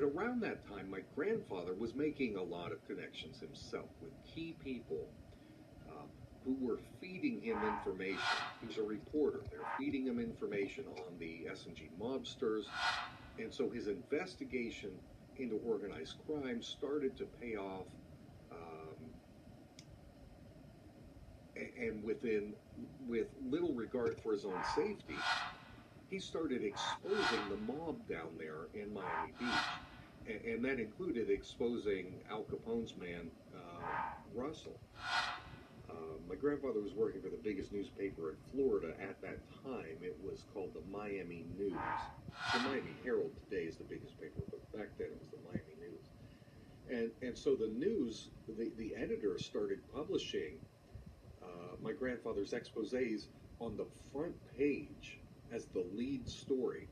But around that time, my grandfather was making a lot of connections himself with key people uh, who were feeding him information. He was a reporter. They're feeding him information on the S&G mobsters. And so his investigation into organized crime started to pay off. Um, and with little regard for his own safety, he started exposing the mob down there in Miami Beach. And that included exposing Al Capone's man, Russell. My grandfather was working for the biggest newspaper in Florida at that time. It was called the Miami News. The Miami Herald today is the biggest paper, but back then it was the Miami News. And so the news, the editor started publishing my grandfather's exposés on the front page as the lead story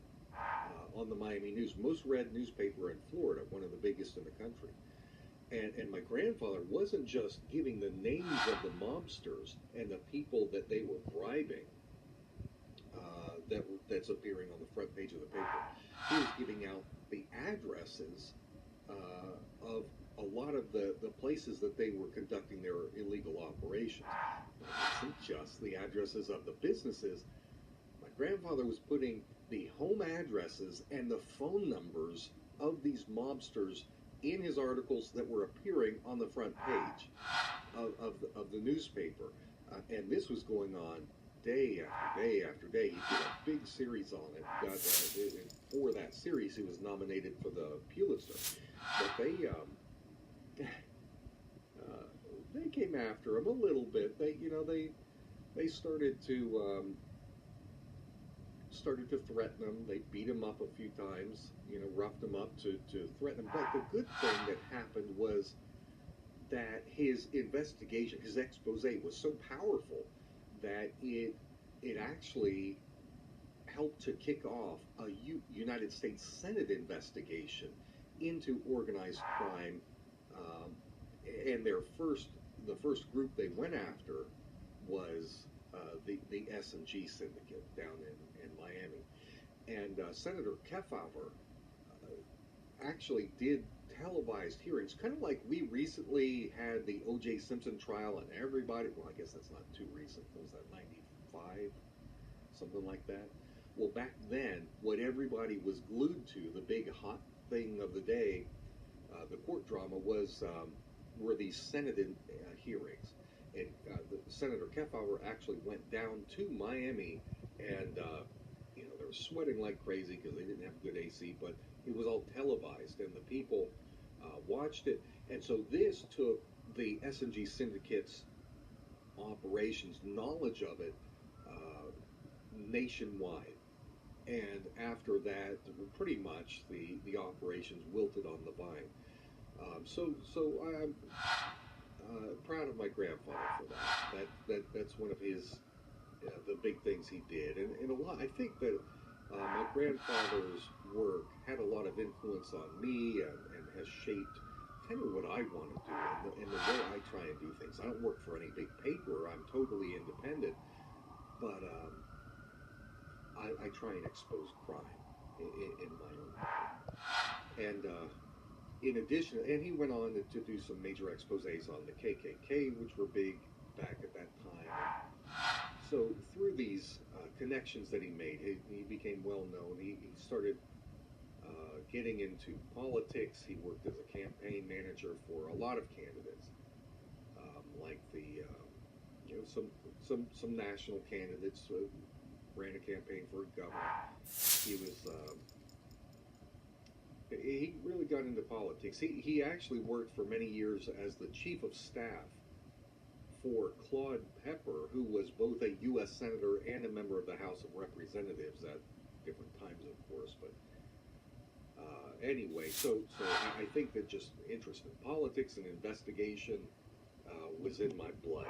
on the Miami News, most read newspaper in Florida, one of the biggest in the country. And my grandfather wasn't just giving the names of the mobsters and the people that they were bribing that's appearing on the front page of the paper. He was giving out the addresses of a lot of the places that they were conducting their illegal operations. It wasn't just the addresses of the businesses. My grandfather was putting the home addresses and the phone numbers of these mobsters in his articles that were appearing on the front page of the newspaper. And this was going on day after day after day. He did a big series on it. For that series, he was nominated for the Pulitzer. But they came after him a little bit. They started to threaten him. They beat him up a few times, roughed him up to threaten him. But the good thing that happened was that his investigation, his expose was so powerful that it actually helped to kick off a United States Senate investigation into organized crime. And the first group they went after was the S&G syndicate down in Miami. And Senator Kefauver actually did televised hearings, kind of like we recently had the O.J. Simpson trial, and everybody, well, I guess that's not too recent, what was that, 95? Something like that. Well, back then, what everybody was glued to, the big hot thing of the day, the court drama, were these Senate hearings. And Senator Kefauver actually went down to Miami, and they were sweating like crazy because they didn't have good AC, but it was all televised, and the people watched it. And so this took the S&G syndicate's operations, knowledge of it, nationwide. And after that, pretty much the operations wilted on the vine. So I'm proud of my grandfather for that. That's one of his the big things he did, and a lot. I think that my grandfather's work had a lot of influence on me and has shaped kind of what I want to do and the way I try and do things. I don't work for any big paper. I'm totally independent, but I try and expose crime in my own way. And in addition, and he went on to do some major exposés on the KKK, which were big back at that time. So through these connections that he made, he became well known. He started getting into politics. He worked as a campaign manager for a lot of candidates, like some national candidates. Ran a campaign for governor. He really got into politics. He actually worked for many years as the chief of staff for Claude Pepper, who was both a U.S. Senator and a member of the House of Representatives at different times, of course. But anyway, so I think that just interest in politics and investigation was in my blood.